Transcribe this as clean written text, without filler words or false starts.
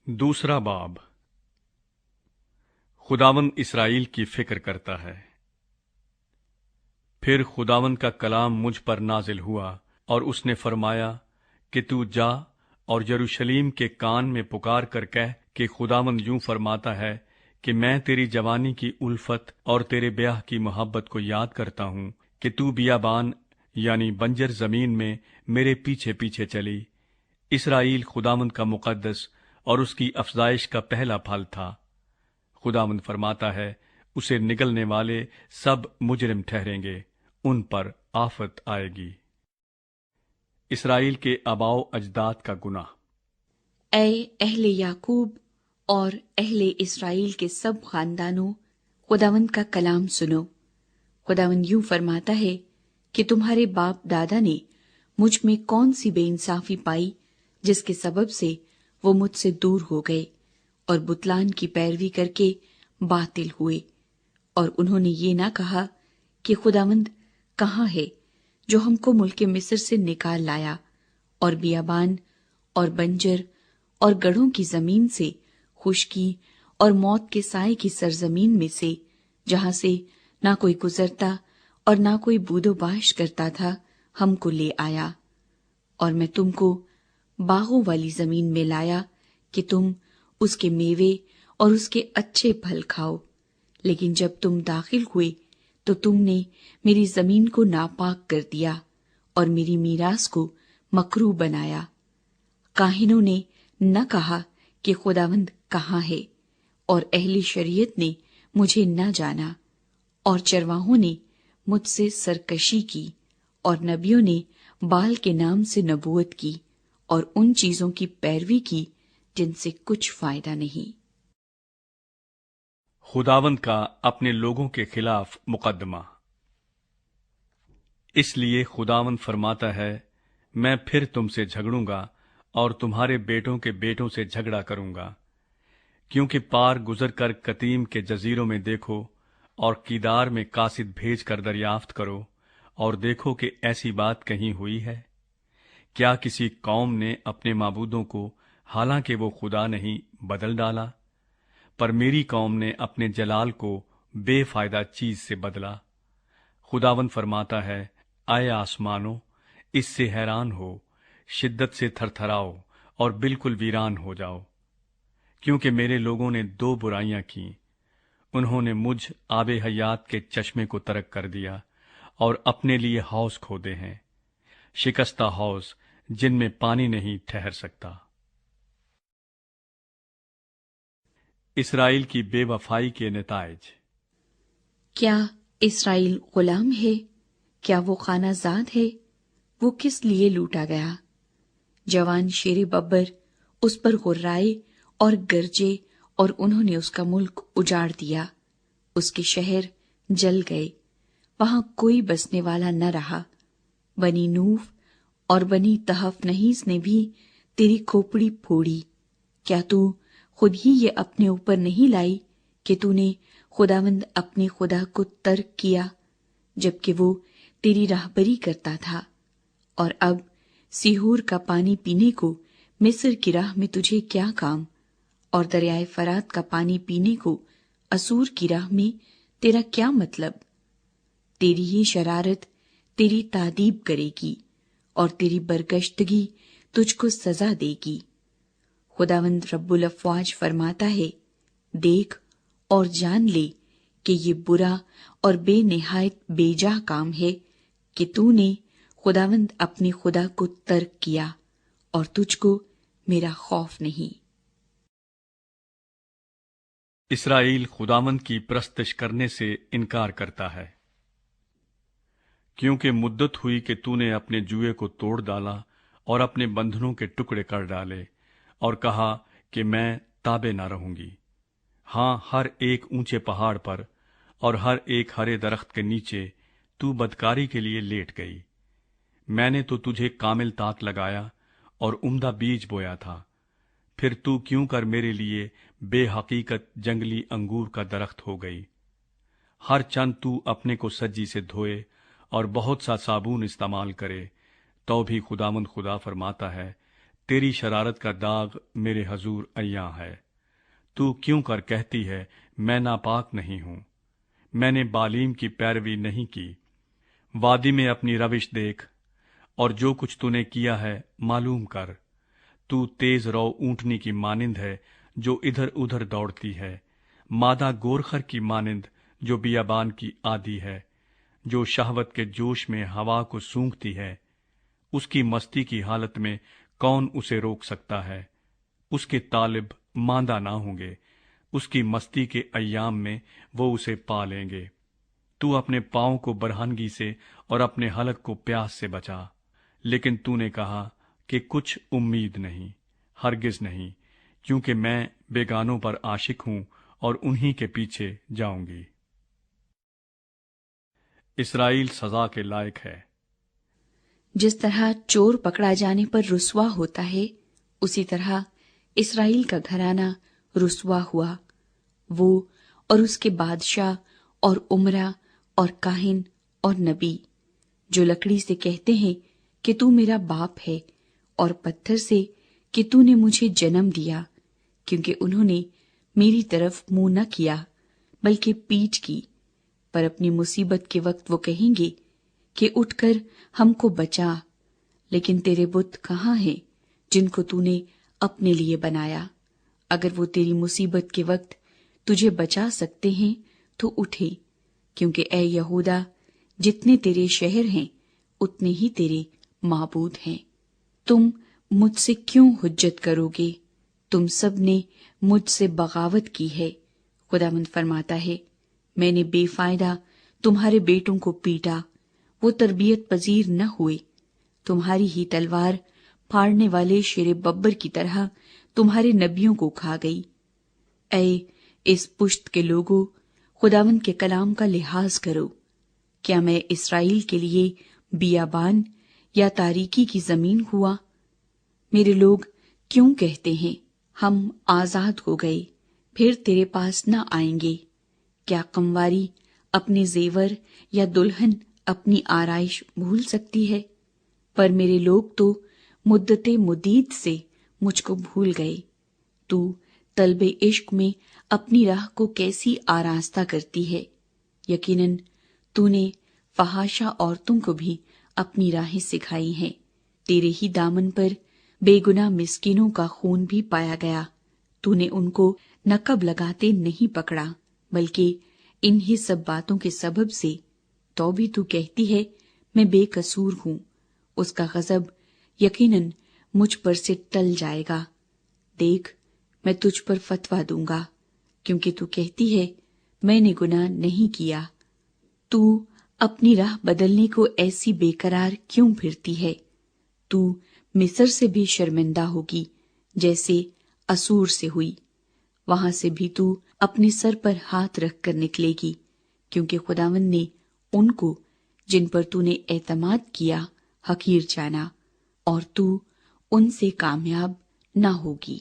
दूसरा बाब। खुदावंद इसराइल की फिक्र करता है। फिर खुदावंद का कलाम मुझ पर नाजिल हुआ और उसने फरमाया कि तू जा और यरूशलेम के कान में पुकार कर कह कि खुदावंद यूं फरमाता है कि मैं तेरी जवानी की उल्फत और तेरे ब्याह की मोहब्बत को याद करता हूं कि तू बियाबान यानी बंजर जमीन में मेरे पीछे पीछे चली। इसराइल खुदावंद का मुकद्दस और उसकी अफजाइश का पहला फल था। खुदावंद फरमाता है, उसे निगलने वाले सब मुजरिम ठहरेंगे, उन पर आफत आएगी। इसराइल के आबाओ अजदाद का गुनाह। ऐ अहले याकूब और अहले इसराइल के सब खानदानों, खुदावंद का कलाम सुनो। खुदावंद यूं फरमाता है कि तुम्हारे बाप दादा ने मुझ में कौन सी बेइंसाफी पाई जिसके सबब से वो मुझसे दूर हो गए और बुतलान की पैरवी करके बातिल हुए। और उन्होंने ये ना कहा कि खुदावंद कहाँ है जो हमको मुल्क मिस्र से निकाल लाया और बियाबान और बंजर और गढ़ों की जमीन से, खुशकी और मौत के साए की सरजमीन में से, जहां से ना कोई गुजरता और ना कोई बूदोबाश करता था, हमको ले आया। और मैं तुमको बागों वाली जमीन में लाया कि तुम उसके मेवे और उसके अच्छे फल खाओ। लेकिन जब तुम दाखिल हुए तो तुमने मेरी जमीन को नापाक कर दिया और मेरी मीरास को मकरूह बनाया। काहिनों ने न कहा कि खुदावंद कहाँ है, और अहले शरीयत ने मुझे न जाना, और चरवाहों ने मुझसे सरकशी की, और नबियों ने बाल के नाम से नबूवत की और उन चीजों की पैरवी की जिनसे कुछ फायदा नहीं। खुदावंद का अपने लोगों के खिलाफ मुकदमा। इसलिए खुदावंद फरमाता है, मैं फिर तुमसे झगड़ूंगा और तुम्हारे बेटों के बेटों से झगड़ा करूंगा। क्योंकि पार गुजर कर कतीम के जजीरों में देखो और कीदार में कासिद भेज कर दरियाफ्त करो और देखो कि ऐसी बात कहीं हुई है। क्या किसी कौम ने अपने माबूदों को, हालांकि वो खुदा नहीं, बदल डाला? पर मेरी कौम ने अपने जलाल को बेफायदा चीज से बदला। खुदावंद फरमाता है, आए आसमानों, इससे हैरान हो, शिद्दत से थरथराओ और बिल्कुल वीरान हो जाओ। क्योंकि मेरे लोगों ने दो बुराइयां की। उन्होंने मुझ आबे हयात के चश्मे को तर्क कर दिया और अपने लिए हौज खोदे हैं, शिकस्ता हौज जिनमें पानी नहीं ठहर सकता। इसराइल की बेवफाई के नताइज। क्या इसराइल गुलाम है? क्या वो खानाजाद है? वो किस लिए लूटा गया? जवान शेरे बब्बर उस पर गुर्राए और गरजे, और उन्होंने उसका मुल्क उजाड़ दिया। उसके शहर जल गए, वहां कोई बसने वाला न रहा। बनी नूफ और बनी तहफ नहीस ने भी तेरी खोपड़ी फोड़ी। क्या तू खुद ही ये अपने ऊपर नहीं लाई कि तूने खुदावंद अपने खुदा को तर्क किया, जबकि वो तेरी राहबरी करता था? और अब सीहोर का पानी पीने को मिस्र की राह में तुझे क्या काम, और दरियाए फरात का पानी पीने को असूर की राह में तेरा क्या मतलब? तेरी ही शरारत तेरी तादीब करेगी और तेरी बरगश्तगी तुझको सजा देगी। खुदावंद रब्बुल अफ़वाज फरमाता है, देख और जान ले कि ये बुरा और बेनिहायत बेजा काम है कि तूने खुदावंद अपने खुदा को तर्क किया और तुझको मेरा खौफ नहीं। इसराइल खुदावंद की परस्तिश करने से इनकार करता है। क्योंकि मुद्दत हुई कि तूने अपने जुए को तोड़ डाला और अपने बंधनों के टुकड़े कर डाले और कहा कि मैं ताबे ना रहूंगी। हां, हर एक ऊंचे पहाड़ पर और हर एक हरे दरख्त के नीचे तू बदकारी के लिए लेट गई। मैंने तो तुझे कामिल ताक लगाया और उम्दा बीज बोया था। फिर तू क्यों कर मेरे लिए बेहकीकत जंगली अंगूर का दरख्त हो गई। हर चंद तू अपने को सज्जी से धोए और बहुत सा साबुन इस्तेमाल करे, तो भी खुदावंद खुदा फरमाता है, तेरी शरारत का दाग मेरे हजूर अय्यां है। तू क्यों कर कहती है मैं नापाक नहीं हूं, मैंने बालीम की पैरवी नहीं की। वादी में अपनी रविश देख और जो कुछ तूने किया है मालूम कर। तू तेज रौ ऊंटनी की मानिंद है जो इधर उधर दौड़ती है, मादा गोरखर की मानिंद जो बियाबान की आदी है, जो शहवत के जोश में हवा को सूंघती है। उसकी मस्ती की हालत में कौन उसे रोक सकता है? उसके तालिब मांदा ना होंगे, उसकी मस्ती के अय्याम में वो उसे पा लेंगे। तू अपने पांव को बरहनगी से और अपने हलक को प्यास से बचा। लेकिन तूने कहा कि कुछ उम्मीद नहीं, हरगिज नहीं, क्योंकि मैं बेगानों पर आशिक हूं और उन्हीं के पीछे जाऊंगी। इसराइल सजा के लायक है। जिस तरह चोर पकड़ा जाने पर रुसवा होता है, उसी तरह इसराइल का घराना रुसवा हुआ। वो और उसके बादशाह और उमरा और काहिन और नबी, जो लकड़ी से कहते हैं कि तू मेरा बाप है, और पत्थर से कि तूने मुझे जन्म दिया, क्योंकि उन्होंने मेरी तरफ मुंह न किया बल्कि पीठ की। पर अपनी मुसीबत के वक्त वो कहेंगे कि उठकर हमको बचा। लेकिन तेरे बुत कहाँ हैं जिनको तूने अपने लिए बनाया? अगर वो तेरी मुसीबत के वक्त तुझे बचा सकते हैं तो उठे, क्योंकि ए यहूदा, जितने तेरे शहर हैं उतने ही तेरे माबूद हैं। तुम मुझसे क्यों हुज्जत करोगे? तुम सब ने मुझसे बगावत की है। खुदावंद फरमाता है, मैंने बेफायदा तुम्हारे बेटों को पीटा, वो तरबियत पजीर न हुए। तुम्हारी ही तलवार फाड़ने वाले शेर बब्बर की तरह तुम्हारे नबियों को खा गई। ऐ इस पुश्त के लोगों, खुदावंद के कलाम का लिहाज करो। क्या मैं इसराइल के लिए बियाबान या तारीकी की जमीन हुआ? मेरे लोग क्यों कहते हैं हम आजाद हो गए, फिर तेरे पास न आएंगे? क्या कमवारी अपने जेवर या दुल्हन अपनी आराइश भूल सकती है? पर मेरे लोग तो मुद्दते मुदीद से मुझको भूल गए। तू तलबे इश्क में अपनी राह को कैसी आरास्ता करती है। यकीनन तूने फहाशा औरतों को भी अपनी राहें सिखाई हैं। तेरे ही दामन पर बेगुनाह मिस्कीनों का खून भी पाया गया। तूने उनको नकब लगाते नहीं पकड़ा, बल्कि इन्हीं सब बातों के सबब से तो भी तू कहती है मैं बेकसूर हूं। उसका गजब यकीनन मुझ पर से टल जाएगा। देख, मैं तुझ पर फतवा दूंगा, क्योंकि तू कहती है मैंने गुनाह नहीं किया। तू अपनी राह बदलने को ऐसी बेकरार क्यों फिरती है? तू मिस्र से भी शर्मिंदा होगी जैसे असूर से हुई। वहां से भी तू अपने सर पर हाथ रखकर निकलेगी, क्योंकि खुदावंद ने उनको जिन पर तूने एतमाद किया हकीर जाना, और तू उनसे कामयाब न होगी।